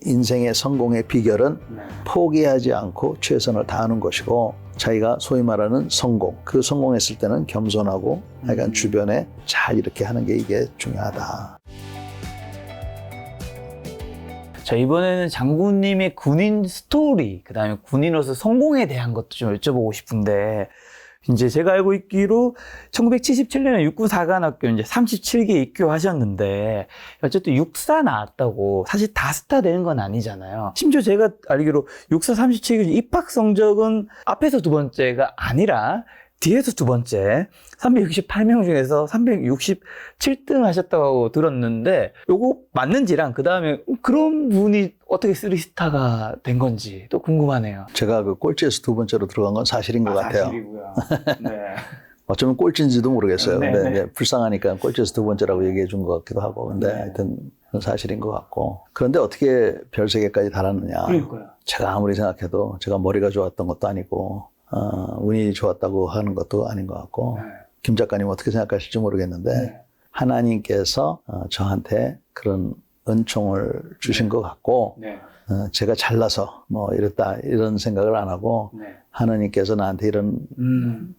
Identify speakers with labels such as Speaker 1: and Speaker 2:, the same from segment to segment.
Speaker 1: 인생의 성공의 비결은
Speaker 2: 네.
Speaker 1: 포기하지 않고 최선을 다하는 것이고, 자기가 소위 말하는 성공, 그 성공했을 때는 겸손하고 약간 주변에 잘 이렇게 하는 게 이게 중요하다.
Speaker 2: 자, 이번에는 장군님의 군인 스토리, 그 다음에 군인으로서 성공에 대한 것도 좀 여쭤보고 싶은데, 이제 제가 알고 있기로 1977년에 육군 사관학교 이제 37기 입교하셨는데, 어쨌든 육사 나왔다고 사실 다 스타 되는 건 아니잖아요. 심지어 제가 알기로 육사 37기 입학 성적은 앞에서 두 번째가 아니라 뒤에서 두 번째, 368명 중에서 367등 하셨다고 들었는데, 요거 맞는지랑, 그 다음에 그런 분이 어떻게 쓰리스타가 된 건지 또 궁금하네요.
Speaker 1: 제가 그 꼴찌에서 두 번째로 들어간 건 사실인 것 같아요.
Speaker 2: 사실이고요. 네.
Speaker 1: 어쩌면 꼴찌인지도 모르겠어요.
Speaker 2: 네,
Speaker 1: 근데
Speaker 2: 네.
Speaker 1: 이제 불쌍하니까 꼴찌에서 두 번째라고 얘기해 준 것 같기도 하고. 근데
Speaker 2: 네.
Speaker 1: 하여튼 그건 사실인 것 같고. 그런데 어떻게 별세계까지 달았느냐.
Speaker 2: 그러니까요.
Speaker 1: 제가 아무리 생각해도 제가 머리가 좋았던 것도 아니고, 운이 좋았다고 하는 것도 아닌 것 같고,
Speaker 2: 네.
Speaker 1: 김 작가님 어떻게 생각하실지 모르겠는데,
Speaker 2: 네.
Speaker 1: 하나님께서 저한테 그런 은총을 주신 것 같고,
Speaker 2: 네.
Speaker 1: 제가 잘나서 뭐 이랬다 이런 생각을 안 하고,
Speaker 2: 네.
Speaker 1: 하나님께서 나한테 이런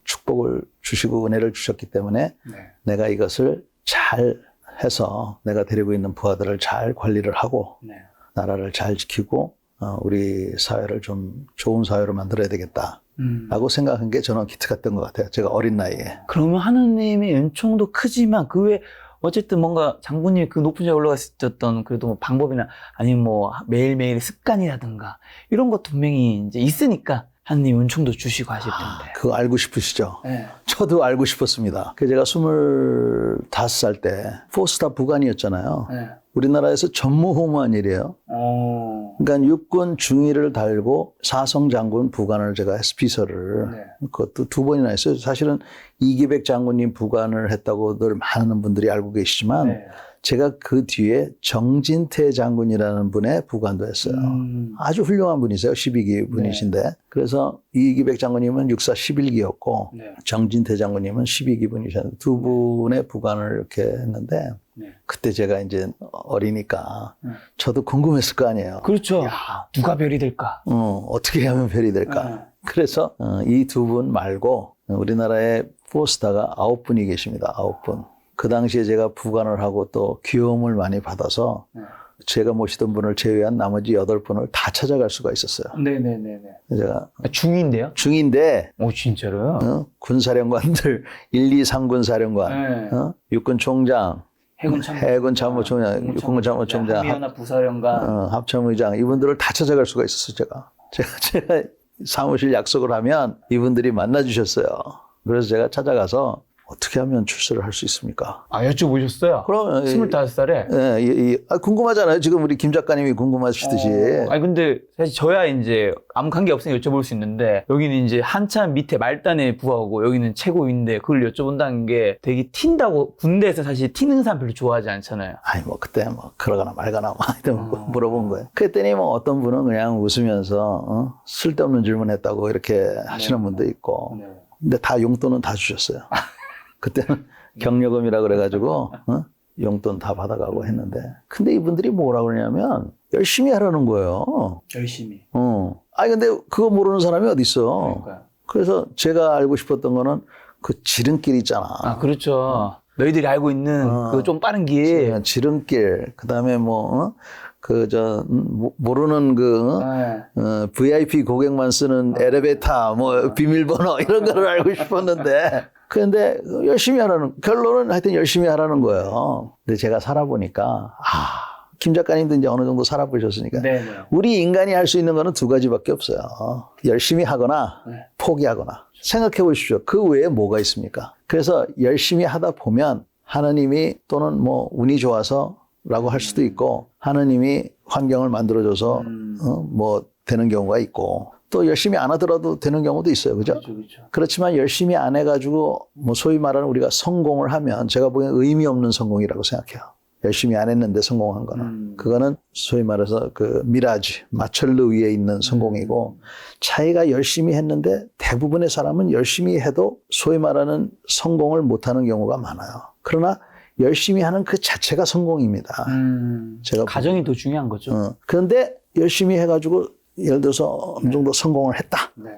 Speaker 1: 축복을 주시고 은혜를 주셨기 때문에
Speaker 2: 네.
Speaker 1: 내가 이것을 잘 해서 내가 데리고 있는 부하들을 잘 관리를 하고
Speaker 2: 네.
Speaker 1: 나라를 잘 지키고 우리 사회를 좀 좋은 사회로 만들어야 되겠다 라고 생각한 게 저는 기특 같던 것 같아요. 제가 어린 나이에.
Speaker 2: 그러면 하느님의 은총도 크지만 그 외에 어쨌든 뭔가 장군님이 그 높은 자리에 올라갔었던 그래도 뭐 방법이나 아니면 뭐 매일매일 습관이라든가 이런 것도 분명히 이제 있으니까 하느님 은총도 주시고 하실 텐데.
Speaker 1: 그거 알고 싶으시죠?
Speaker 2: 네.
Speaker 1: 저도 알고 싶었습니다. 제가 25살 때 포스타 부관이었잖아요.
Speaker 2: 네.
Speaker 1: 우리나라에서 전무후무한 일이에요. 그러니까 육군 중위를 달고 사성 장군 부관을 제가 비서를
Speaker 2: 네.
Speaker 1: 그것도 두 번이나 했어요. 사실은 이기백 장군님 부관을 했다고 늘 많은 분들이 알고 계시지만
Speaker 2: 네.
Speaker 1: 제가 그 뒤에 정진태 장군이라는 분의 부관도 했어요. 아주 훌륭한 분이세요. 12기 분이신데. 그래서 이기백 장군님은 육사 11기였고
Speaker 2: 네.
Speaker 1: 정진태 장군님은 12기 분이셨는데 두 분의 부관을 이렇게 했는데
Speaker 2: 네.
Speaker 1: 그때 제가 이제 어리니까 저도 궁금했을 거 아니에요.
Speaker 2: 그렇죠. 누가 별이 될까?
Speaker 1: 어떻게 하면 별이 될까? 그래서 이 두 분 말고 우리나라에 포스타가 9분이 계십니다. 9분. 그 당시에 제가 부관을 하고 또 귀여움을 많이 받아서 제가 모시던 분을 제외한 나머지 8분을 다 찾아갈 수가 있었어요.
Speaker 2: 네네네네.
Speaker 1: 제가
Speaker 2: 중인데요?
Speaker 1: 중인데
Speaker 2: 오, 진짜로요?
Speaker 1: 군사령관들 1, 2, 3군 사령관,
Speaker 2: 네.
Speaker 1: 육군 총장, 해군 참모총장, 육군 참모총장,
Speaker 2: 한미연합 부사령관.
Speaker 1: 합참의장 이분들을 다 찾아갈 수가 있었어요. 제가 사무실 약속을 하면 이분들이 만나 주셨어요. 그래서 제가 찾아가서 어떻게 하면 출세를 할 수 있습니까?
Speaker 2: 여쭤보셨어요?
Speaker 1: 그러면
Speaker 2: 25살에?
Speaker 1: 예, 궁금하잖아요. 지금 우리 김 작가님이 궁금하시듯이.
Speaker 2: 아니 근데 사실 저야 이제 아무 관계 없으니 여쭤볼 수 있는데 여기는 이제 한참 밑에 말단에 부하고 여기는 최고인데 그걸 여쭤본다는 게 되게 튄다고 군대에서 사실 튀는 사람 별로 좋아하지 않잖아요.
Speaker 1: 아니 뭐 그때 뭐 그러거나 말거나 뭐 물어본 거예요. 그랬더니 뭐 어떤 분은 그냥 웃으면서 쓸데없는 질문했다고 이렇게 하시는 분도 있고.
Speaker 2: 네.
Speaker 1: 근데 다 용돈은 다 주셨어요. 그때는 경력금이라 그래가지고 용돈 다 받아가고 했는데 근데 이분들이 뭐라 그러냐면 열심히 하라는 거예요.
Speaker 2: 열심히.
Speaker 1: 아니 근데 그거 모르는 사람이 어디 있어.
Speaker 2: 그러니까요.
Speaker 1: 그래서 제가 알고 싶었던 거는 그 지름길 있잖아.
Speaker 2: 그렇죠. 너희들이 알고 있는 그 좀 빠른 길.
Speaker 1: 지름길. 그다음에 모르는 VIP 고객만 쓰는 엘리베이터, 비밀번호 이런 거를 알고 싶었는데 그런데 열심히 하라는 결론은 하여튼 열심히 하라는 거예요. 근데 제가 살아보니까 김 작가님도 이제 어느 정도 살아보셨으니까
Speaker 2: 네네.
Speaker 1: 우리 인간이 할 수 있는 거는 두 가지밖에 없어요. 열심히 하거나 포기하거나. 생각해 보십시오. 그 외에 뭐가 있습니까? 그래서 열심히 하다 보면 하나님이 또는 운이 좋아서라고 할 수도 있고 하나님이 환경을 만들어줘서 되는 경우가 있고 또 열심히 안 하더라도 되는 경우도 있어요. 그죠?
Speaker 2: 그렇죠.
Speaker 1: 그렇지만 열심히 안 해가지고 소위 말하는 우리가 성공을 하면 제가 보기엔 의미 없는 성공이라고 생각해요. 열심히 안 했는데 성공한 거는. 그거는 소위 말해서 미라지, 마철로 위에 있는 성공이고 자기가 열심히 했는데 대부분의 사람은 열심히 해도 소위 말하는 성공을 못하는 경우가 많아요. 그러나 열심히 하는 그 자체가 성공입니다. 제가
Speaker 2: 가정이 더 중요한 거죠.
Speaker 1: 그런데 열심히 해가지고 예를 들어서 어느 정도 성공을 했다.
Speaker 2: 네.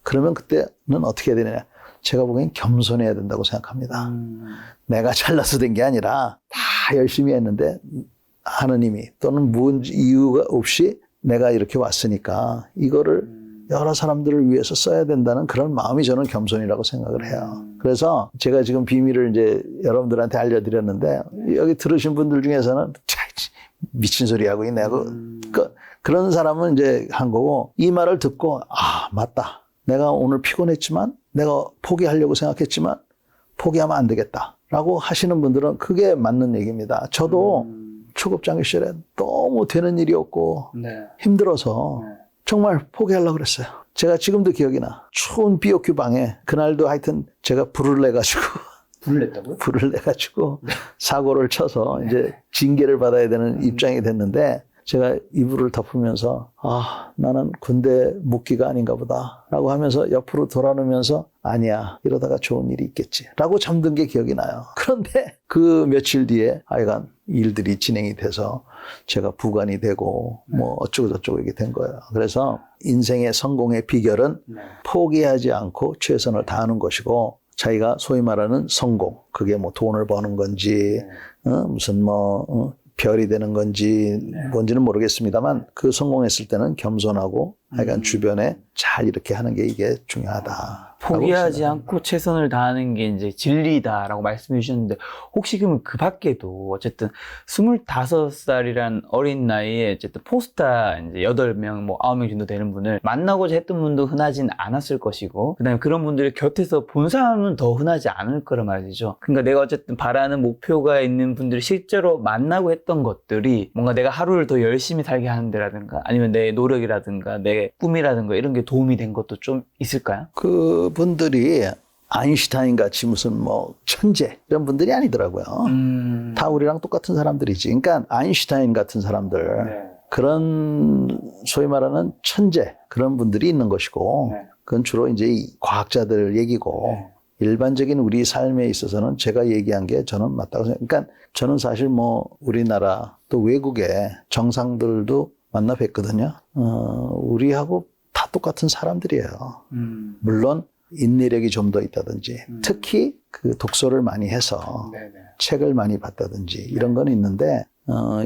Speaker 1: 그러면 그때는 어떻게 해야 되느냐. 제가 보기엔 겸손해야 된다고 생각합니다. 내가 잘나서 된 게 아니라 다 열심히 했는데 하느님이 또는 무슨 이유가 없이 내가 이렇게 왔으니까 이거를 여러 사람들을 위해서 써야 된다는 그런 마음이 저는 겸손이라고 생각을 해요. 그래서 제가 지금 비밀을 이제 여러분들한테 알려드렸는데 여기 들으신 분들 중에서는 미친 소리 하고 있네 하고 그런 사람은 이제 한 거고 이 말을 듣고 아 맞다. 내가 오늘 피곤했지만 내가 포기하려고 생각했지만 포기하면 안 되겠다라고 하시는 분들은 그게 맞는 얘기입니다. 저도 초급장교 시절에 너무 되는 일이 없고 힘들어서 정말 포기하려고 그랬어요. 제가 지금도 기억이 나. 추운 BOQ 방에 그날도 하여튼 제가 불을 내가지고
Speaker 2: 불을 냈다고요?
Speaker 1: 불을 내가지고 사고를 쳐서 이제 징계를 받아야 되는 입장이 됐는데 제가 이불을 덮으면서 아 나는 군대 묵기가 아닌가 보다 라고 하면서 옆으로 돌아누면서 아니야 이러다가 좋은 일이 있겠지 라고 잠든 게 기억이 나요. 그런데 그 며칠 뒤에 하여간 일들이 진행이 돼서 제가 부관이 되고 뭐 어쩌고 저쩌고 이게 된 거예요. 그래서 인생의 성공의 비결은 포기하지 않고 최선을 다하는 것이고 자기가 소위 말하는 성공 그게 뭐 돈을 버는 건지 무슨 뭐 별이 되는 건지 뭔지는 모르겠습니다만 그 성공했을 때는 겸손하고 하여간 주변에 잘 이렇게 하는 게 이게 중요하다.
Speaker 2: 포기하지 않고 최선을 다하는 게 이제 진리다라고 말씀해 주셨는데 혹시 그러면 그 밖에도 어쨌든 25살이란 어린 나이에 어쨌든 포스타 이제 8명 뭐 9명 정도 되는 분을 만나고자 했던 분도 흔하진 않았을 것이고 그다음에 그런 분들을 곁에서 본 사람은 더 흔하지 않을 거란 말이죠. 그러니까 내가 어쨌든 바라는 목표가 있는 분들이 실제로 만나고 했던 것들이 뭔가 내가 하루를 더 열심히 살게 하는 데라든가 아니면 내 노력이라든가 내 꿈이라든가 이런 게 도움이 된 것도 좀 있을까요?
Speaker 1: 그분들이 아인슈타인 같이 무슨 뭐 천재 이런 분들이 아니더라고요. 다 우리랑 똑같은 사람들이지. 그러니까 아인슈타인 같은 사람들 그런 소위 말하는 천재 그런 분들이 있는 것이고 그건 주로 이제 이 과학자들 얘기고 일반적인 우리 삶에 있어서는 제가 얘기한 게 저는 맞다고 생각해요. 그러니까 저는 사실 뭐 우리나라 또 외국의 정상들도 만나 뵀거든요. 우리하고 다 똑같은 사람들이에요. 물론 인내력이 좀 더 있다든지 특히 그 독서를 많이 해서 책을 많이 봤다든지 이런 건 있는데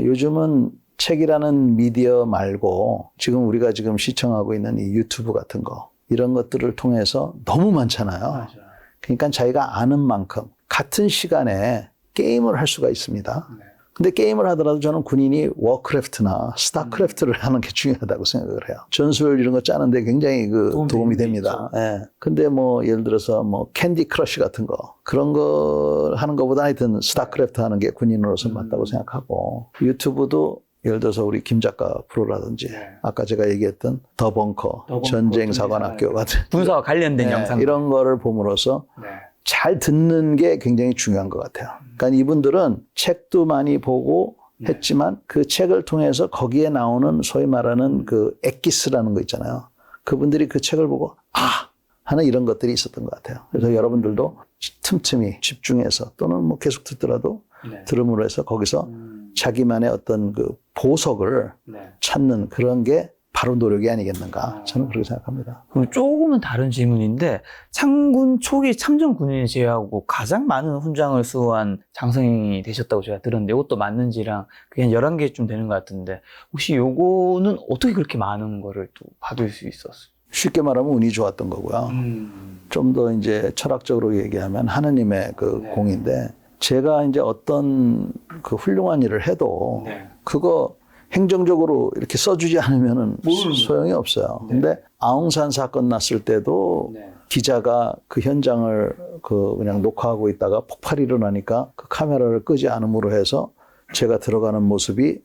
Speaker 1: 요즘은 책이라는 미디어 말고 지금 우리가 지금 시청하고 있는 이 유튜브 같은 거 이런 것들을 통해서 너무 많잖아요.
Speaker 2: 맞아요.
Speaker 1: 그러니까 자기가 아는 만큼 같은 시간에 게임을 할 수가 있습니다. 근데 게임을 하더라도 저는 군인이 워크래프트나 스타크래프트를 하는 게 중요하다고 생각을 해요. 전술 이런 거 짜는데 굉장히 그 도움이 됩니다. 예. 근데 뭐 예를 들어서 뭐 캔디 크러쉬 같은 거 그런 거 하는 것보다 하여튼 스타크래프트 하는 게 군인으로서 맞다고 생각하고 유튜브도 예를 들어서 우리 김 작가 프로라든지 아까 제가 얘기했던 더 벙커 전쟁 사관학교 같은
Speaker 2: 군사와 관련된 영상
Speaker 1: 이런 거를 봄으로써 잘 듣는 게 굉장히 중요한 것 같아요. 그러니까 이분들은 책도 많이 보고 했지만 그 책을 통해서 거기에 나오는 소위 말하는 그 엑기스라는 거 있잖아요. 그분들이 그 책을 보고 아! 하는 이런 것들이 있었던 것 같아요. 그래서 여러분들도 틈틈이 집중해서 또는 뭐 계속 듣더라도 들음으로 해서 거기서 자기만의 어떤 그 보석을 찾는 그런 게 바로 노력이 아니겠는가 저는 그렇게 생각합니다.
Speaker 2: 그럼 조금은 다른 질문인데 창군 초기 참전 군인을 제외하고 가장 많은 훈장을 수호한 장성인이 되셨다고 제가 들었는데 이것도 맞는지랑 그게 한 11개쯤 되는 것 같은데 혹시 요거는 어떻게 그렇게 많은 거를 또 받을 수 있었어요?
Speaker 1: 쉽게 말하면 운이 좋았던 거고요. 좀 더 이제 철학적으로 얘기하면 하느님의 그 공인데 제가 이제 어떤 그 훌륭한 일을 해도 그거 행정적으로 이렇게 써주지 않으면은 소용이 없어요. 근데 아웅산 사건 났을 때도 기자가 그 현장을 그냥 녹화하고 있다가 폭발이 일어나니까 그 카메라를 끄지 않음으로 해서 제가 들어가는 모습이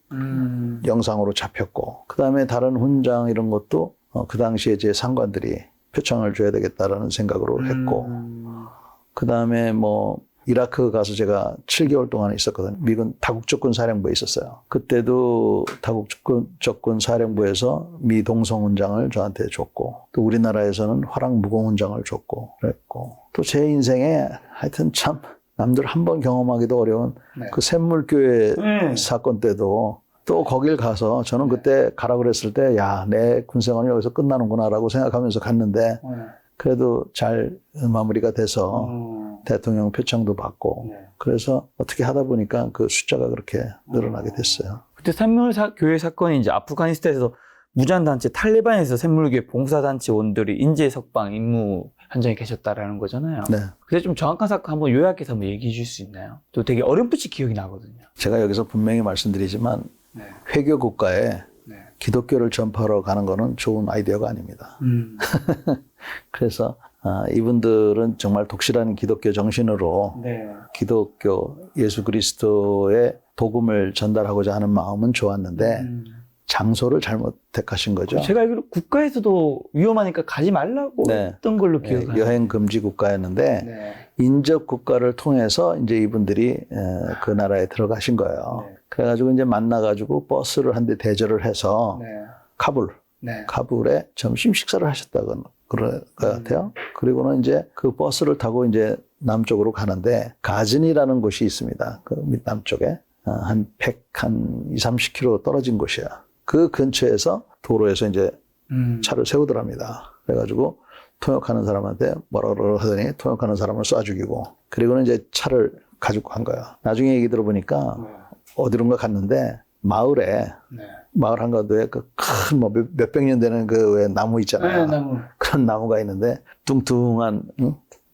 Speaker 1: 영상으로 잡혔고 그 다음에 다른 훈장 이런 것도 그 당시에 제 상관들이 표창을 줘야 되겠다라는 생각으로 했고 그 다음에 뭐 이라크 가서 제가 7개월 동안 있었거든요. 미군 다국적군 사령부에 있었어요. 그때도 다국적군 사령부에서 미 동성훈장을 저한테 줬고 또 우리나라에서는 화랑 무공훈장을 줬고 그랬고 또 제 인생에 하여튼 참 남들 한 번 경험하기도 어려운
Speaker 2: 네.
Speaker 1: 그 샘물교회
Speaker 2: 네.
Speaker 1: 사건 때도 또 거길 가서 저는 그때 가라 그랬을 때 야, 내 군생활이 여기서 끝나는구나라고 생각하면서 갔는데 그래도 잘 마무리가 돼서 대통령 표창도 받고
Speaker 2: 네.
Speaker 1: 그래서 어떻게 하다 보니까 그 숫자가 그렇게 늘어나게 됐어요.
Speaker 2: 그때 샘물교회 사건이 이제 아프가니스탄에서 무장단체 탈레반에서 샘물교회 봉사단체원들이 인재 석방 임무 현장에 계셨다라는 거잖아요.
Speaker 1: 네.
Speaker 2: 그때 좀 정확한 사건 한번 요약해서 한번 얘기해 줄 수 있나요? 또 되게 어렴풋이 기억이 나거든요.
Speaker 1: 제가 여기서 분명히 말씀드리지만
Speaker 2: 네.
Speaker 1: 회교 국가에
Speaker 2: 네.
Speaker 1: 기독교를 전파하러 가는 거는 좋은 아이디어가 아닙니다. 그래서 이분들은 정말 독실한 기독교 정신으로
Speaker 2: 네.
Speaker 1: 기독교 예수 그리스도의 복음을 전달하고자 하는 마음은 좋았는데 장소를 잘못 택하신 거죠.
Speaker 2: 제가 알기로 국가에서도 위험하니까 가지 말라고
Speaker 1: 네.
Speaker 2: 했던 걸로
Speaker 1: 네,
Speaker 2: 기억하는데.
Speaker 1: 여행 금지 국가였는데
Speaker 2: 네.
Speaker 1: 인접 국가를 통해서 이제 이분들이 그 나라에 들어가신 거예요.
Speaker 2: 네.
Speaker 1: 그래가지고 이제 만나가지고 버스를 한 대 대절을 해서
Speaker 2: 네.
Speaker 1: 카불 카불에 점심 식사를 하셨다고 그럴 것 같아요. 그리고는 이제 그 버스를 타고 이제 남쪽으로 가는데 가즈니라는 곳이 있습니다. 그 남쪽에 한 2, 30km 떨어진 곳이야. 그 근처에서 도로에서 이제 차를 세우더랍니다. 그래가지고 통역하는 사람한테 뭐라고 하더니 통역하는 사람을 쏴 죽이고 그리고는 이제 차를 가지고 간 거야. 나중에 얘기 들어보니까 어디론가 갔는데 마을에 마을 한가운데에 그 큰 뭐 몇백 년 되는 그 왜 나무 있잖아요.
Speaker 2: 네, 나무.
Speaker 1: 그런 나무가 있는데 뚱뚱한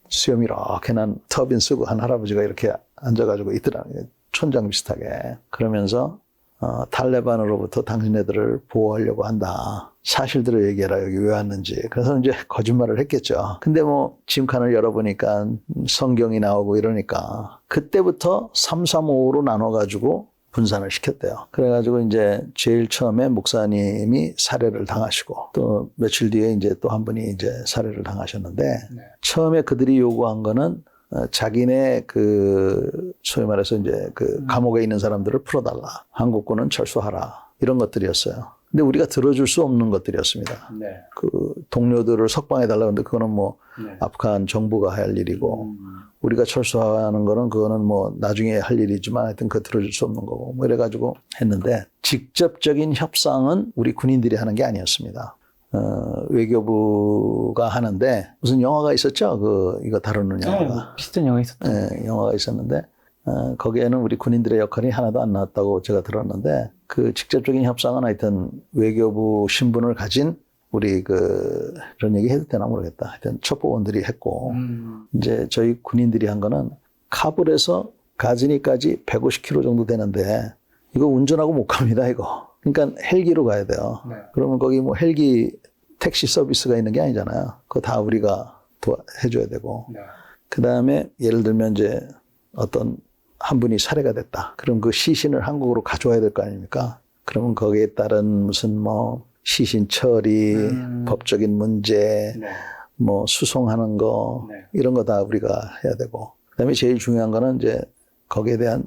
Speaker 1: 수염이 이렇게 난 터빈 쓰고 한 할아버지가 이렇게 앉아가지고 있더라고요. 촌장 비슷하게. 그러면서 탈레반으로부터 당신네들을 보호하려고 한다. 사실들을 얘기해라. 여기 왜 왔는지. 그래서 이제 거짓말을 했겠죠. 근데 뭐 짐칸을 열어보니까 성경이 나오고 이러니까 그때부터 335로 나눠가지고 분산을 시켰대요. 그래가지고 이제 제일 처음에 목사님이 살해를 당하시고 또 며칠 뒤에 이제 또 한 분이 이제 살해를 당하셨는데 처음에 그들이 요구한 거는 자기네 그 소위 말해서 이제 그 감옥에 있는 사람들을 풀어달라. 한국군은 철수하라. 이런 것들이었어요. 근데 우리가 들어줄 수 없는 것들이었습니다.
Speaker 2: 네.
Speaker 1: 그 동료들을 석방해달라고 하는데 그거는 뭐 아프간 정부가 할 일이고 우리가 철수하는 거는 그거는 뭐 나중에 할 일이지만 하여튼 그거 들어줄 수 없는 거고 뭐 이래가지고 했는데 직접적인 협상은 우리 군인들이 하는 게 아니었습니다. 외교부가 하는데 무슨 영화가 있었죠? 이거 다루는 영화가.
Speaker 2: 비슷한 영화 있었죠.
Speaker 1: 네, 영화가 있었는데 거기에는 우리 군인들의 역할이 하나도 안 나왔다고 제가 들었는데 그 직접적인 협상은 하여튼 외교부 신분을 가진 우리 이런 얘기 해도 되나 모르겠다. 하여튼 첩보원들이 했고 이제 저희 군인들이 한 거는 카불에서 가즈니까지 150km 정도 되는데 이거 운전하고 못 갑니다, 이거. 그러니까 헬기로 가야 돼요.
Speaker 2: 네.
Speaker 1: 그러면 거기 뭐 헬기 택시 서비스가 있는 게 아니잖아요. 그거 다 우리가 해줘야 되고.
Speaker 2: 네.
Speaker 1: 그 다음에 예를 들면 이제 어떤 한 분이 살해가 됐다. 그럼 그 시신을 한국으로 가져와야 될 거 아닙니까? 그러면 거기에 따른 무슨 뭐 시신 처리, 법적인 문제,
Speaker 2: 네.
Speaker 1: 뭐 수송하는 거 이런 거 다 우리가 해야 되고. 그다음에 제일 중요한 거는 이제 거기에 대한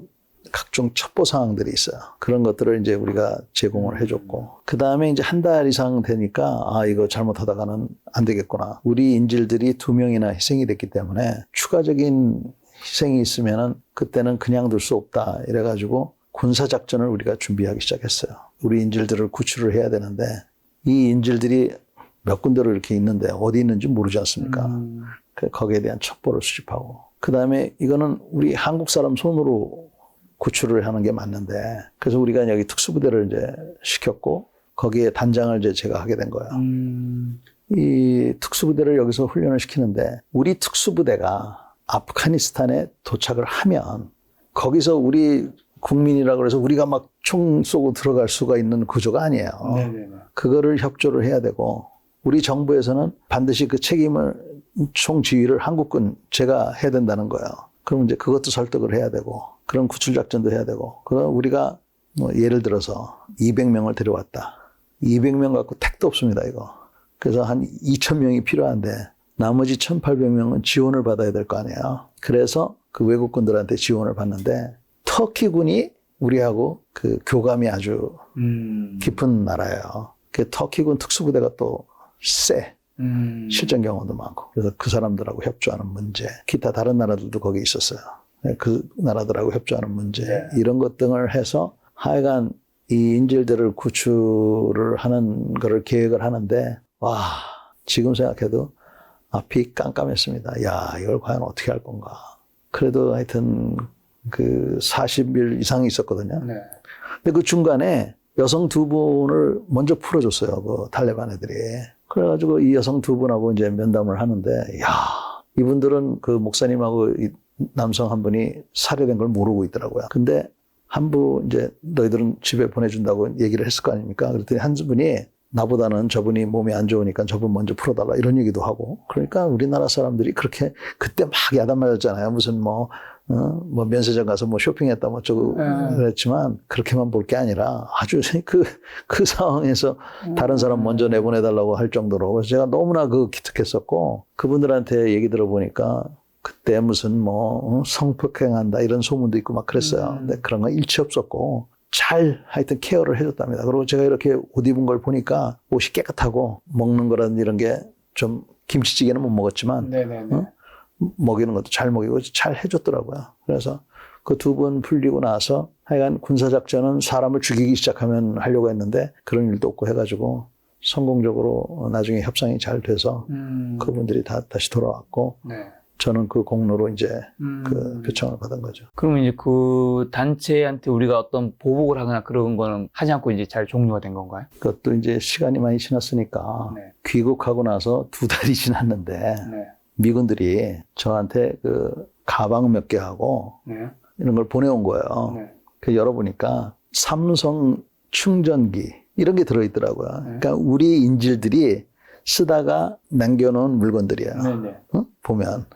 Speaker 1: 각종 첩보 사항들이 있어요. 그런 것들을 이제 우리가 제공을 해줬고. 그 다음에 이제 한 달 이상 되니까, 이거 잘못하다가는 안 되겠구나. 우리 인질들이 2명이나 희생이 됐기 때문에 추가적인 희생이 있으면은 그때는 그냥 둘 수 없다. 이래가지고 군사작전을 우리가 준비하기 시작했어요. 우리 인질들을 구출을 해야 되는데, 이 인질들이 몇 군데로 이렇게 있는데 어디 있는지 모르지 않습니까? 거기에 대한 첩보를 수집하고. 그 다음에 이거는 우리 한국 사람 손으로 구출을 하는 게 맞는데, 그래서 우리가 여기 특수부대를 이제 시켰고, 거기에 단장을 이제 제가 하게 된 거예요. 이 특수부대를 여기서 훈련을 시키는데, 우리 특수부대가 아프가니스탄에 도착을 하면, 거기서 우리 국민이라 그래서 우리가 막 총 쏘고 들어갈 수가 있는 구조가 아니에요.
Speaker 2: 네네네.
Speaker 1: 그거를 협조를 해야 되고, 우리 정부에서는 반드시 그 책임을, 총지휘를 한국군 제가 해야 된다는 거예요. 그럼 이제 그것도 설득을 해야 되고, 그런 구출작전도 해야 되고, 그럼 우리가 뭐 예를 들어서 200명을 데려왔다. 200명 갖고 택도 없습니다, 이거. 그래서 한 2,000명이 필요한데, 나머지 1,800명은 지원을 받아야 될 거 아니에요. 그래서 그 외국군들한테 지원을 받는데, 터키군이 우리하고 그 교감이 아주 깊은 나라예요. 그 터키군 특수부대가 또 세. 실전 경험도 많고. 그래서 그 사람들하고 협조하는 문제. 기타 다른 나라들도 거기 있었어요. 그 나라들하고 협조하는 문제
Speaker 2: 네.
Speaker 1: 이런 것 등을 해서 하여간 이 인질들을 구출을 하는 거를 계획을 하는데 와 지금 생각해도 앞이 깜깜했습니다. 야 이걸 과연 어떻게 할 건가. 그래도 하여튼 그 40일 이상이 있었거든요.
Speaker 2: 네.
Speaker 1: 근데 그 중간에 여성 두 분을 먼저 풀어줬어요. 그 탈레반 애들이. 그래가지고 이 여성 두 분하고 이제 면담을 하는데, 야 이분들은 그 목사님하고 이 남성 한 분이 살해된 걸 모르고 있더라고요. 근데 한 분 이제 너희들은 집에 보내준다고 얘기를 했을 거 아닙니까? 그랬더니 한 분이 나보다는 저분이 몸이 안 좋으니까 저분 먼저 풀어달라 이런 얘기도 하고. 그러니까 우리나라 사람들이 그렇게 그때 막 야단 맞았잖아요. 무슨 뭐 면세점 가서 뭐 쇼핑했다 뭐 어쩌고 그랬지만 그렇게만 볼 게 아니라 아주 그 상황에서 다른 사람 먼저 내보내달라고 할 정도로. 그래서 제가 너무나 기특했었고 그분들한테 얘기 들어보니까 그때 무슨 뭐 성폭행한다 이런 소문도 있고 막 그랬어요. 근데 그런 건 일치 없었고 잘 하여튼 케어를 해줬답니다. 그리고 제가 이렇게 옷 입은 걸 보니까 옷이 깨끗하고 먹는 거라든지 이런 게 좀 김치찌개는 못 먹었지만 먹이는 것도 잘 먹이고 잘 해줬더라고요. 그래서 그 두 분 풀리고 나서 하여간 군사작전은 사람을 죽이기 시작하면 하려고 했는데 그런 일도 없고 해가지고 성공적으로 나중에 협상이 잘 돼서 그분들이 다시 돌아왔고 저는 그 공로로 이제 그 표창을 받은 거죠.
Speaker 2: 그러면 이제 그 단체한테 우리가 어떤 보복을 하거나 그런 거는 하지 않고 이제 잘 종료가 된 건가요?
Speaker 1: 그것도 이제 시간이 많이 지났으니까 귀국하고 나서 2달이 지났는데 미군들이 저한테 그 가방 몇 개 하고 이런 걸 보내온 거예요. 그 열어보니까 삼성 충전기 이런 게 들어있더라고요. 그러니까 우리 인질들이 쓰다가 남겨놓은 물건들이에요. 보면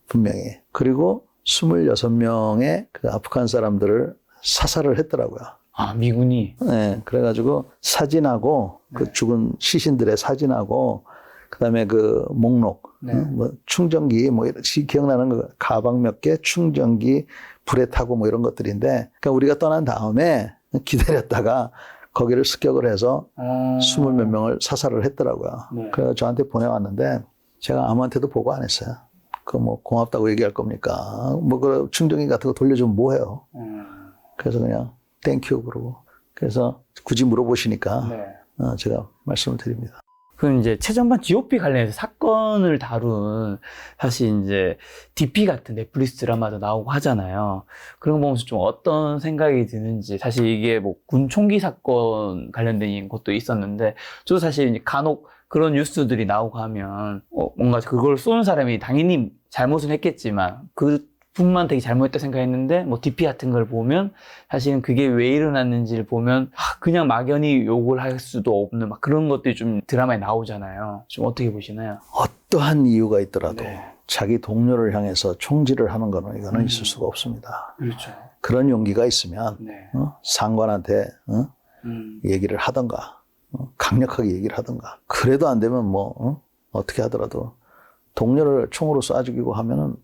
Speaker 1: 분명히. 그리고 26명의 그 아프간 사람들을 사살을 했더라고요.
Speaker 2: 아, 미군이?
Speaker 1: 네. 그래가지고 사진하고 그 죽은 시신들의 사진하고 그다음에 그 목록, 뭐 충전기 뭐 기억나는 거 가방 몇 개, 충전기, 불에 타고 뭐 이런 것들인데, 그러니까 우리가 떠난 다음에 기다렸다가 거기를 습격을 해서 20몇 명을 사살을 했더라고요. 그래서 저한테 보내왔는데 제가 아무한테도 보고 안 했어요. 그 뭐 고맙다고 얘기할 겁니까? 뭐 그 충전기 같은 거 돌려주면 뭐해요? 그래서 그냥 땡큐 그러고. 그래서 굳이 물어보시니까 제가 말씀을 드립니다.
Speaker 2: 그럼 이제 최전방 GOP 관련해서 사건을 다룬 사실 이제 DP 같은 넷플릭스 드라마도 나오고 하잖아요. 그런 거 보면서 좀 어떤 생각이 드는지, 사실 이게 뭐 군 총기 사건 관련된 것도 있었는데 저도 사실 이제 간혹 그런 뉴스들이 나오고 하면 뭔가 그걸 쏘는 사람이 당연히 잘못은 했겠지만 그분만 되게 잘못했다 생각했는데 뭐 DP 같은 걸 보면 사실은 그게 왜 일어났는지를 보면 그냥 막연히 욕을 할 수도 없는 막 그런 것들이 좀 드라마에 나오잖아요. 좀 어떻게 보시나요?
Speaker 1: 어떠한 이유가 있더라도 자기 동료를 향해서 총질을 하는 거는 이거는 있을 수가 없습니다.
Speaker 2: 그렇죠.
Speaker 1: 그런 용기가 있으면 상관한테 얘기를 하던가 강력하게 얘기를 하던가. 그래도 안 되면 뭐 어떻게 하더라도 동료를 총으로 쏴 죽이고 하면은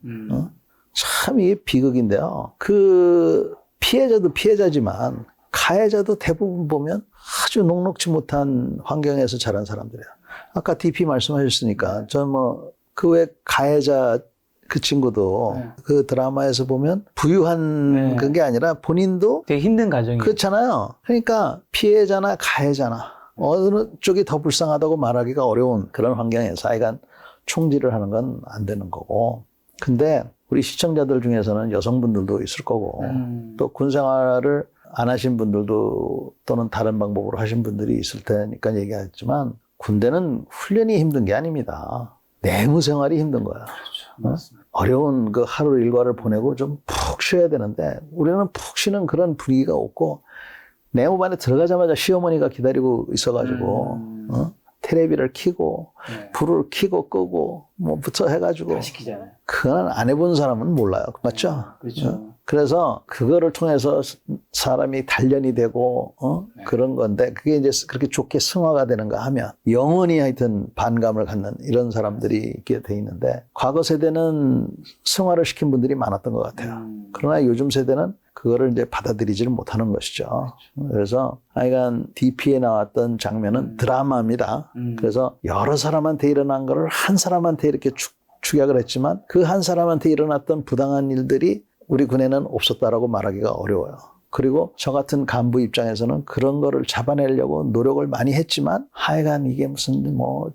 Speaker 1: 참 이게 비극인데요. 그 피해자도 피해자지만 가해자도 대부분 보면 아주 녹록지 못한 환경에서 자란 사람들이에요. 아까 DP 말씀하셨으니까 저는 뭐 그 외 가해자 그 친구도 그 드라마에서 보면 부유한 그게 아니라 본인도
Speaker 2: 되게 힘든 가정이에요.
Speaker 1: 그렇잖아요. 그러니까 피해자나 가해자나 어느 쪽이 더 불쌍하다고 말하기가 어려운 그런 환경에서 하여간 총질을 하는 건 안 되는 거고. 근데 우리 시청자들 중에서는 여성분들도 있을 거고 또 군생활을 안 하신 분들도 또는 다른 방법으로 하신 분들이 있을 테니까 얘기하지만 군대는 훈련이 힘든 게 아닙니다. 내무 생활이 힘든 거야.
Speaker 2: 그렇죠.
Speaker 1: 어려운 그 하루 일과를 보내고 좀 푹 쉬어야 되는데 우리는 푹 쉬는 그런 분위기가 없고 내무반에 들어가자마자 시어머니가 기다리고 있어가지고 테레비를 켜고 불을 켜고 끄고 뭐부터 해가지고
Speaker 2: 다 시키잖아요.
Speaker 1: 그건 안 해본 사람은 몰라요. 맞죠?
Speaker 2: 그렇죠.
Speaker 1: 그래서 그거를 통해서 사람이 단련이 되고 그런 건데 그게 이제 그렇게 좋게 승화가 되는가 하면 영원히 하여튼 반감을 갖는 이런 사람들이 있게 돼 있는데 과거 세대는 승화를 시킨 분들이 많았던 것 같아요. 그러나 요즘 세대는 그거를 이제 받아들이지를 못하는 것이죠. 그래서 하여간 DP에 나왔던 장면은 드라마입니다. 그래서 여러 사람한테 일어난 거를 한 사람한테 이렇게 축약을 했지만 그 한 사람한테 일어났던 부당한 일들이 우리 군에는 없었다라고 말하기가 어려워요. 그리고 저 같은 간부 입장에서는 그런 거를 잡아내려고 노력을 많이 했지만 하여간 이게 무슨 뭐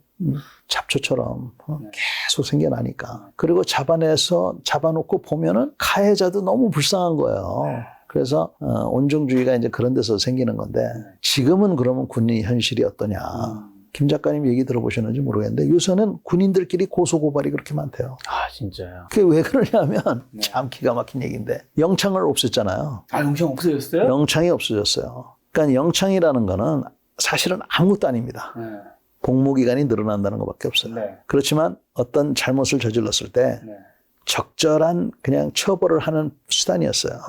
Speaker 1: 잡초처럼 계속 생겨나니까. 그리고 잡아놓고 보면은 가해자도 너무 불쌍한 거예요. 그래서 온정주의가 이제 그런 데서 생기는 건데 지금은 그러면 군인 현실이 어떠냐. 김 작가님 얘기 들어보셨는지 모르겠는데 요새는 군인들끼리 고소고발이 그렇게 많대요.
Speaker 2: 아, 진짜요?
Speaker 1: 그게 왜 그러냐면 참 기가 막힌 얘기인데 영창을 없앴잖아요.
Speaker 2: 아, 영창 없어졌어요?
Speaker 1: 영창이 없어졌어요. 그러니까 영창이라는 거는 사실은 아무것도 아닙니다. 복무기간이 늘어난다는 것밖에 없어요.
Speaker 2: 네.
Speaker 1: 그렇지만 어떤 잘못을 저질렀을 때 적절한 그냥 처벌을 하는 수단이었어요.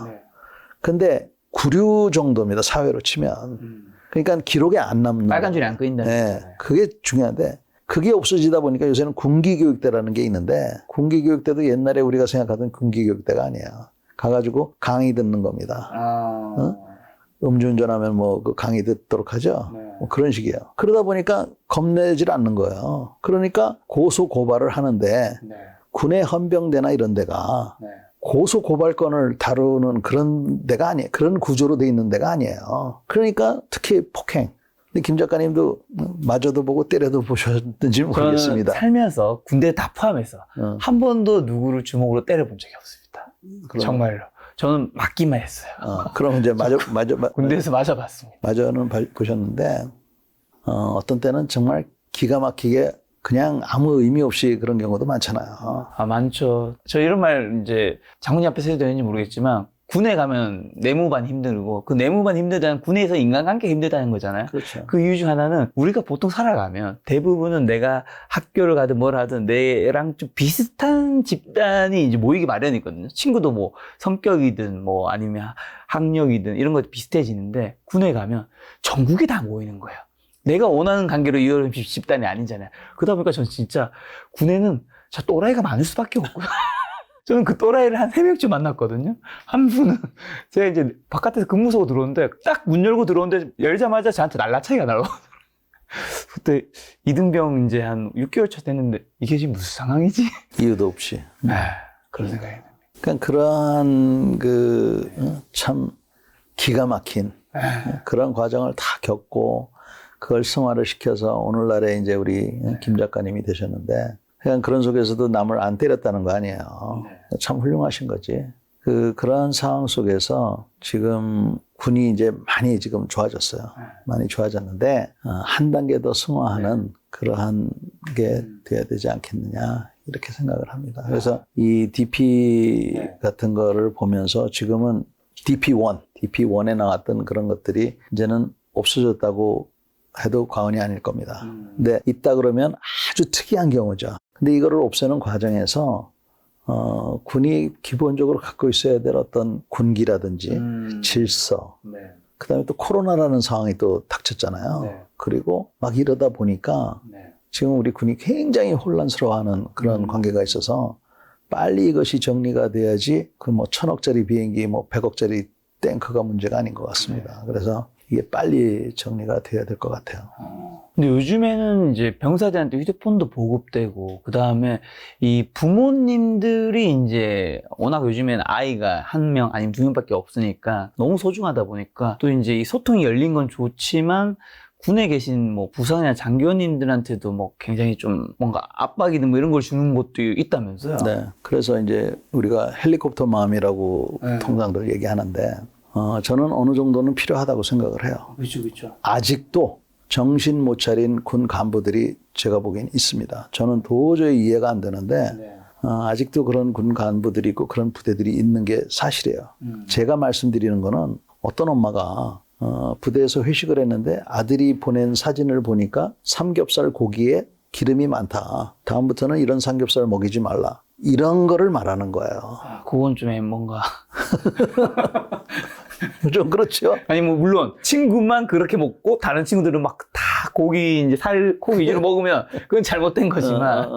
Speaker 1: 근데 구류 정도입니다. 사회로 치면. 그러니까 기록에 안 남는.
Speaker 2: 빨간 줄이 안 끄인다는
Speaker 1: 네,
Speaker 2: 거잖아요.
Speaker 1: 그게 중요한데 그게 없어지다 보니까 요새는 군기교육대라는 게 있는데 군기교육대도 옛날에 우리가 생각하던 군기교육대가 아니에요. 가가지고 강의 듣는 겁니다. 음주운전하면 뭐 그 강의 듣도록 하죠. 뭐 그런 식이에요. 그러다 보니까 겁내질 않는 거예요. 그러니까 고소 고발을 하는데 군의 헌병대나 이런 데가 고소 고발권을 다루는 그런 데가 아니에요. 그런 구조로 돼 있는 데가 아니에요. 그러니까 특히 폭행. 근데 김 작가님도 맞아도 보고 때려도 보셨는지 모르겠습니다.
Speaker 2: 저는 살면서 군대 다 포함해서 한 번도 누구를 주먹으로 때려본 적이 없습니다. 정말로. 저는 맞기만 했어요.
Speaker 1: 그럼 이제
Speaker 2: 군대에서 맞아봤습니다.
Speaker 1: 맞아는 보셨는데 어떤 때는 정말 기가 막히게 그냥 아무 의미 없이 그런 경우도 많잖아요.
Speaker 2: 아, 많죠. 저 이런 말 이제 장군님 앞에서 해도 되는지 모르겠지만 군에 가면 내무반 힘들고 그 내무반 힘들다는 군에서 인간관계 힘들다는 거잖아요.
Speaker 1: 그렇죠.
Speaker 2: 그 이유 중 하나는 우리가 보통 살아가면 대부분은 내가 학교를 가든 뭘 하든 내랑 좀 비슷한 집단이 이제 모이기 마련이거든요. 친구도 뭐 성격이든 뭐 아니면 학력이든 이런 것도 비슷해지는데 군에 가면 전국이 다 모이는 거예요. 내가 원하는 관계로 이어진 집단이 아니잖아요. 그러다 보니까 저는 진짜 군에는 저 또라이가 많을 수밖에 없고요. 저는 그 또라이를 한 3명쯤 만났거든요. 한 분은 제가 이제 바깥에서 근무소고 들어오는데 딱 문 열고 들어오는데 열자마자 저한테 날라차기가 날라오더라고요. 그때 이등병 이제 한 6개월 차 됐는데 이게 지금 무슨 상황이지?
Speaker 1: 이유도 없이.
Speaker 2: 그런 생각이 듭니다.
Speaker 1: 그러니까 그러한 참 기가 막힌 그런 과정을 다 겪고 그걸 승화를 시켜서 오늘날에 이제 우리 김 작가님이 되셨는데 그냥 그런 속에서도 남을 안 때렸다는 거 아니에요. 참 훌륭하신 거지. 그런 상황 속에서 지금 군이 이제 많이 지금 좋아졌어요. 많이 좋아졌는데 한 단계 더 승화하는 그러한 게 돼야 되지 않겠느냐 이렇게 생각을 합니다. 그래서 이 DP 같은 거를 보면서 지금은 DP1에 나왔던 그런 것들이 이제는 없어졌다고 해도 과언이 아닐 겁니다. 근데 있다 그러면 아주 특이한 경우죠. 근데 이거를 없애는 과정에서 군이 기본적으로 갖고 있어야 될 어떤 군기라든지 질서, 그다음에 또 코로나라는 상황이 또 닥쳤잖아요. 그리고 막 이러다 보니까 지금 우리 군이 굉장히 혼란스러워하는 그런 관계가 있어서 빨리 이것이 정리가 돼야지 그 뭐 1,000억짜리 비행기 뭐 100억짜리 탱크가 문제가 아닌 것 같습니다. 그래서 이게 빨리 정리가 돼야 될 것 같아요.
Speaker 2: 근데 요즘에는 이제 병사들한테 휴대폰도 보급되고, 그 다음에 이 부모님들이 이제 워낙 요즘에는 아이가 1명 아니면 2명밖에 없으니까 너무 소중하다 보니까 또 이제 이 소통이 열린 건 좋지만 군에 계신 뭐 부상이나 장교님들한테도 뭐 굉장히 좀 뭔가 압박이든 뭐 이런 걸 주는 것도 있다면서요?
Speaker 1: 네. 그래서 이제 우리가 헬리콥터 마음이라고 통상들 얘기하는데, 저는 어느 정도는 필요하다고 생각을 해요.
Speaker 2: 그렇죠.
Speaker 1: 아직도 정신 못 차린 군 간부들이 제가 보기엔 있습니다. 저는 도저히 이해가 안 되는데, 아직도 그런 군 간부들이 있고 그런 부대들이 있는 게 사실이에요. 제가 말씀드리는 거는 어떤 엄마가 부대에서 회식을 했는데 아들이 보낸 사진을 보니까 삼겹살 고기에 기름이 많다. 다음부터는 이런 삼겹살 먹이지 말라. 이런 거를 말하는 거예요.
Speaker 2: 그건 좀 뭔가.
Speaker 1: 좀 그렇죠?
Speaker 2: 아니, 뭐, 물론, 친구만 그렇게 먹고, 다른 친구들은 막 다 고기, 이제 코 위주로 먹으면, 그건 잘못된 거지만.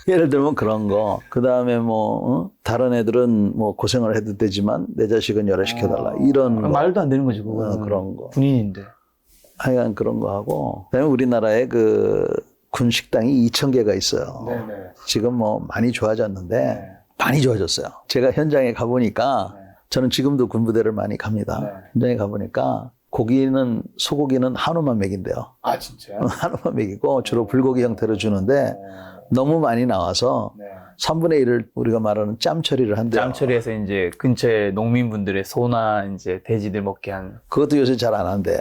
Speaker 1: 예를 들면 그런 거. 그 다음에 뭐, 다른 애들은 뭐 고생을 해도 되지만, 내 자식은 열애시켜달라. 이런 거.
Speaker 2: 말도 안 되는 거지, 그거는.
Speaker 1: 그런 거.
Speaker 2: 군인인데.
Speaker 1: 하여간 그런 거 하고. 그 다음에 우리나라에 군 식당이 2,000개가 있어요. 지금 뭐 많이 좋아졌는데, 많이 좋아졌어요. 제가 현장에 가보니까
Speaker 2: 네.
Speaker 1: 저는 지금도 군부대를 많이 갑니다.
Speaker 2: 네.
Speaker 1: 현장에 가보니까 소고기는 한우만 먹인대요.
Speaker 2: 아, 진짜요?
Speaker 1: 한우만 먹이고 주로 불고기 형태로 주는데 너무 많이 나와서
Speaker 2: 네.
Speaker 1: 3분의 1을 우리가 말하는 짬 처리를 한대요.
Speaker 2: 짬 처리해서 이제 근처에 농민분들의 소나 이제 돼지들 먹게 한.
Speaker 1: 그것도 요새 잘 안 한대.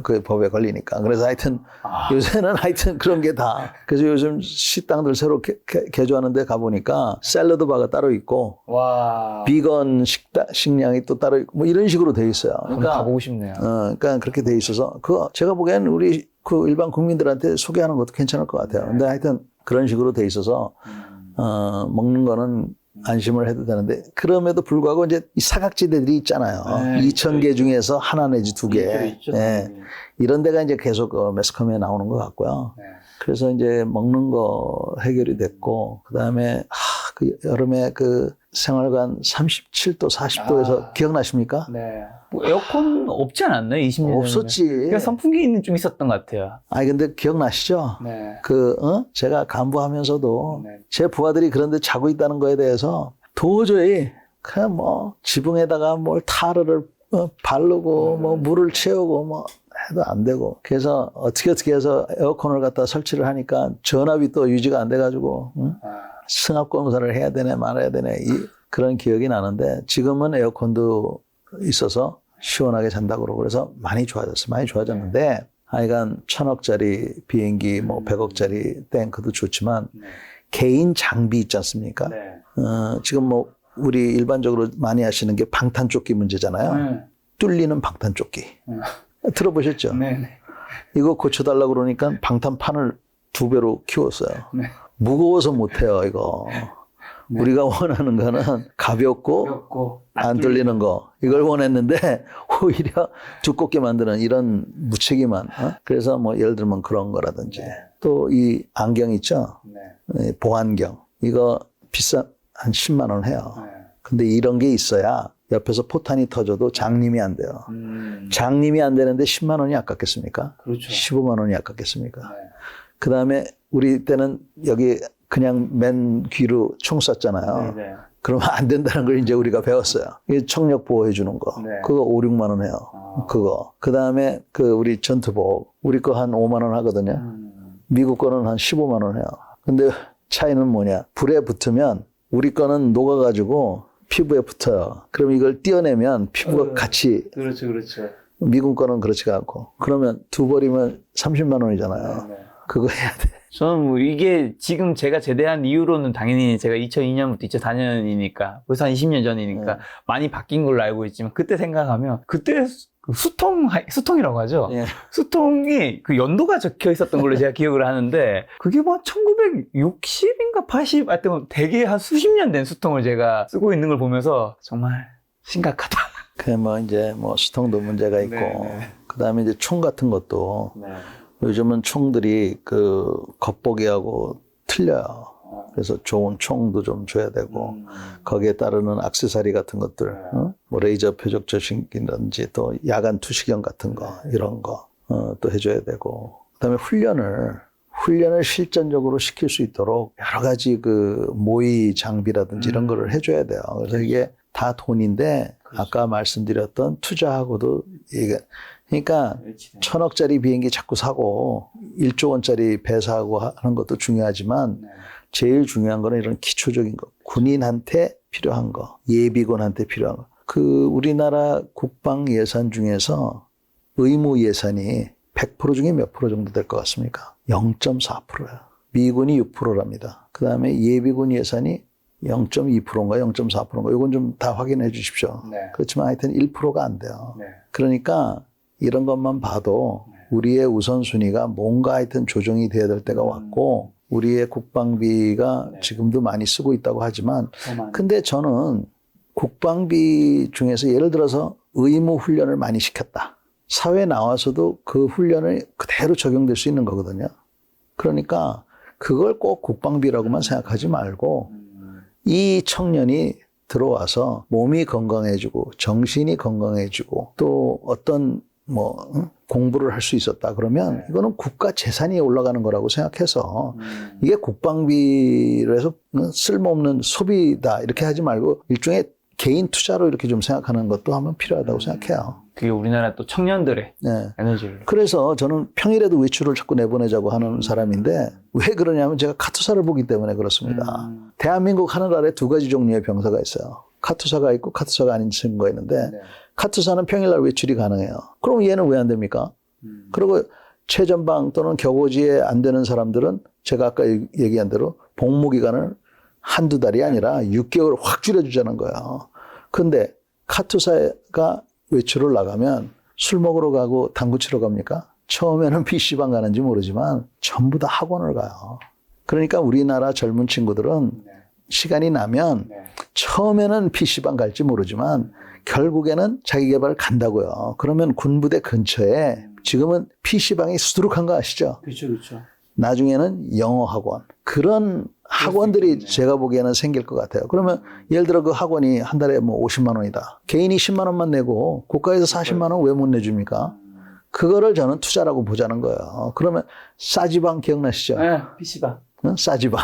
Speaker 1: 그 법에 걸리니까. 그래서 하여튼 요새는 하여튼 그런 게 다. 그래서 요즘 식당들 새로 개조하는 데 가보니까 샐러드 바가 따로 있고
Speaker 2: 와.
Speaker 1: 비건 식량이 또 따로 있고 뭐 이런 식으로 돼 있어요.
Speaker 2: 그러니까 가보고 싶네요.
Speaker 1: 그러니까 그렇게 돼 있어서 그거 제가 보기에는 우리 그 일반 국민들한테 소개하는 것도 괜찮을 것 같아요. 근데 하여튼 그런 식으로 돼 있어서 먹는 거는 안심을 해도 되는데 그럼에도 불구하고 이제 이 사각지대들이 있잖아요.
Speaker 2: 네,
Speaker 1: 2,000개 중에서 하나 내지 2개.
Speaker 2: 있죠.
Speaker 1: 네. 이런 데가 이제 계속 매스컴에 나오는 것 같고요.
Speaker 2: 네.
Speaker 1: 그래서 이제 먹는 거 해결이 됐고 그다음에 그 여름에 그 생활관 37도, 40도에서 기억나십니까?
Speaker 2: 네. 뭐 에어컨 없지 않았나요? 20년 전에.
Speaker 1: 없었지.
Speaker 2: 그냥 선풍기는 좀 있었던 것 같아요.
Speaker 1: 아니 근데 기억나시죠?
Speaker 2: 네.
Speaker 1: 제가 간부하면서도
Speaker 2: 네.
Speaker 1: 제 부하들이 그런데 자고 있다는 거에 대해서 도저히 그냥 뭐 지붕에다가 뭘 타르를 바르고 뭐 물을 채우고 뭐 해도 안 되고 그래서 어떻게 해서 에어컨을 갖다 설치를 하니까 전압이 또 유지가 안 돼가지고 승합 검사를 해야 되네 말아야 되네 그런 기억이 나는데 지금은 에어컨도 있어서 시원하게 잔다고 그러고 그래서 많이 좋아졌어요. 많이 좋아졌는데 하여간 1,000억짜리 비행기 뭐 100억짜리 탱크도 좋지만 개인 장비 있지 않습니까?
Speaker 2: 네.
Speaker 1: 지금 뭐 우리 일반적으로 많이 하시는 게 방탄조끼 문제잖아요. 뚫리는 방탄조끼. 들어보셨죠?
Speaker 2: 네.
Speaker 1: 이거 고쳐달라고 그러니까 방탄판을 2배로 키웠어요.
Speaker 2: 네.
Speaker 1: 무거워서 못해요, 이거.
Speaker 2: 네.
Speaker 1: 우리가 원하는 거는 가볍고 안 뚫리는 거. 이걸 원했는데 오히려 두껍게 만드는 이런 무책임한. 그래서 뭐 예를 들면 그런 거라든지.
Speaker 2: 네.
Speaker 1: 또 이 안경 있죠?
Speaker 2: 네.
Speaker 1: 보안경. 이거 비싸 한 10만 원 해요.
Speaker 2: 네.
Speaker 1: 근데 이런 게 있어야 옆에서 포탄이 터져도 장님이 안 돼요. 장님이 안 되는데 10만 원이 아깝겠습니까?
Speaker 2: 그렇죠.
Speaker 1: 15만 원이 아깝겠습니까?
Speaker 2: 네.
Speaker 1: 그 다음에 우리 때는 여기 그냥 맨 귀로 총 쐈잖아요.
Speaker 2: 네.
Speaker 1: 그러면 안 된다는 걸 이제 우리가 배웠어요. 이 청력 보호해 주는 거.
Speaker 2: 네.
Speaker 1: 그거 5, 6만 원 해요. 그거. 그 다음에 그 우리 전투복. 우리 거 한 5만 원 하거든요. 미국 거는 한 15만 원 해요. 근데 차이는 뭐냐. 불에 붙으면 우리 거는 녹아가지고 피부에 붙어요. 그럼 이걸 떼어내면 피부가 같이.
Speaker 2: 그렇죠.
Speaker 1: 미국 거는 그렇지가 않고. 그러면 두 벌이면 30만 원이잖아요.
Speaker 2: 네.
Speaker 1: 그거 해야 돼.
Speaker 2: 저는 뭐 이게 지금 제가 제대한 이후로는 당연히 제가 2002년부터 2004년이니까 벌써 한 20년 전이니까 많이 바뀐 걸로 알고 있지만 그때 생각하면 그때 그 수통이라고 하죠.
Speaker 1: 예.
Speaker 2: 수통이 그 연도가 적혀 있었던 걸로 제가 기억을 하는데 그게 뭐 1960인가 80 하여튼 되게 한 수십 년 된 수통을 제가 쓰고 있는 걸 보면서 정말 심각하다.
Speaker 1: 그 뭐 이제 뭐 수통도 문제가 있고 그다음에 이제 총 같은 것도 요즘은 총들이 그 겉보기하고 틀려요. 그래서 좋은 총도 좀 줘야 되고 거기에 따르는 액세서리 같은 것들, 뭐 레이저 표적 저신기라든지 또 야간 투시경 같은 거 이런 거 또 해줘야 되고 그다음에 훈련을 실전적으로 시킬 수 있도록 여러 가지 그 모의 장비라든지 이런 거를 해줘야 돼요. 그래서 이게 다 돈인데 아까 말씀드렸던 투자하고도 이게 그러니까 1,000억짜리 비행기 자꾸 사고 1조 원짜리 배 사고 하는 것도 중요하지만 제일 중요한 거는 이런 기초적인 거. 군인한테 필요한 거, 예비군한테 필요한 거. 그 우리나라 국방 예산 중에서 의무 예산이 100% 중에 몇 프로 정도 될 것 같습니까? 0.4%예요. 미군이 6%랍니다. 그 다음에 예비군 예산이 0.2%인가 0.4%인가 이건 좀 다 확인해 주십시오. 그렇지만 하여튼 1%가 안 돼요. 그러니까 이런 것만 봐도 우리의 우선순위가 뭔가 하여튼 조정이 돼야 될 때가 왔고 우리의 국방비가 지금도 많이 쓰고 있다고 하지만 근데 저는 국방비 중에서 예를 들어서 의무 훈련을 많이 시켰다. 사회에 나와서도 그 훈련을 그대로 적용될 수 있는 거거든요. 그러니까 그걸 꼭 국방비라고만 생각하지 말고 이 청년이 들어와서 몸이 건강해지고 정신이 건강해지고 또 어떤 공부를 할 수 있었다 그러면 이거는 국가 재산이 올라가는 거라고 생각해서 이게 국방비로 해서 쓸모없는 소비다 이렇게 하지 말고 일종의 개인 투자로 이렇게 좀 생각하는 것도 한번 필요하다고 생각해요.
Speaker 2: 그게 우리나라 또 청년들의
Speaker 1: 네.
Speaker 2: 에너지를.
Speaker 1: 그래서 저는 평일에도 외출을 자꾸 내보내자고 하는 사람인데 왜 그러냐면 제가 카투사를 보기 때문에 그렇습니다. 대한민국 하늘 아래 두 가지 종류의 병사가 있어요. 카투사가 있고 카투사가 아닌 친구가 있는데 카투사는 평일날 외출이 가능해요. 그럼 얘는 왜 안 됩니까? 그리고 최전방 또는 격오지에 안 되는 사람들은 제가 아까 얘기한 대로 복무 기간을 한두 달이 아니라 6개월 확 줄여주자는 거예요. 근데 카투사가 외출을 나가면 술 먹으러 가고 당구 치러 갑니까? 처음에는 PC방 가는지 모르지만 전부 다 학원을 가요. 그러니까 우리나라 젊은 친구들은 시간이 나면 처음에는 PC방 갈지 모르지만 결국에는 자기 개발 간다고요. 그러면 군부대 근처에 지금은 PC방이 수두룩한 거 아시죠?
Speaker 2: 그렇죠, 그렇죠.
Speaker 1: 나중에는 영어 학원. 그런 학원들이 제가 보기에는 생길 것 같아요. 그러면 예를 들어 그 학원이 한 달에 뭐 50만 원이다. 개인이 10만 원만 내고 국가에서 40만 원 왜 못 내줍니까? 그거를 저는 투자라고 보자는 거예요. 그러면 싸지방 기억나시죠?
Speaker 2: 네, PC방.
Speaker 1: 싸지방.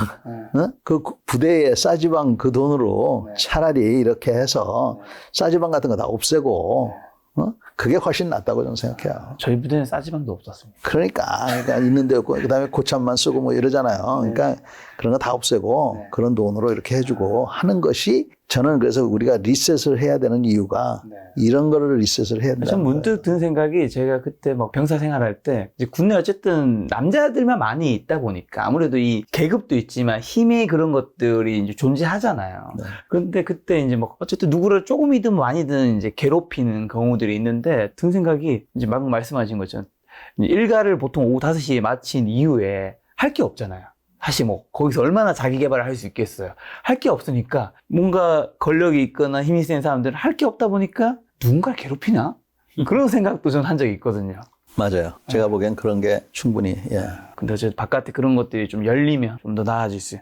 Speaker 1: 그 부대에 싸지방 그 돈으로 차라리 이렇게 해서 싸지방 같은 거 다 없애고 그게 훨씬 낫다고 저는 생각해요.
Speaker 2: 저희 부대는 싸지방도 없었습니다.
Speaker 1: 그러니까 있는데 없고 그다음에 고참만 쓰고 뭐 이러잖아요. 그러니까 그런 거 다 없애고 그런 돈으로 이렇게 해주고 하는 것이 저는 그래서 우리가 리셋을 해야 되는 이유가 이런 거를 리셋을 해야 된다.
Speaker 2: 전 문득 든 생각이 제가 그때 막 병사 생활할 때 이제 군대 어쨌든 남자들만 많이 있다 보니까 아무래도 이 계급도 있지만 힘의 그런 것들이 이제 존재하잖아요. 그런데 그때 이제 막 어쨌든 누구를 조금이든 많이든 이제 괴롭히는 경우들이 있는데 든 생각이 이제 방금 말씀하신 것처럼 일과를 보통 오후 5시에 마친 이후에 할 게 없잖아요. 사실 뭐 거기서 얼마나 자기 개발을 할 수 있겠어요. 할 게 없으니까 뭔가 권력이 있거나 힘이 센 사람들은 할 게 없다 보니까 누군가를 괴롭히나? 그런 생각도 전 한 적이 있거든요.
Speaker 1: 맞아요. 제가 보기엔 그런 게 충분히
Speaker 2: 근데 어쨌든 바깥에 그런 것들이 좀 열리면 좀 더 나아질 수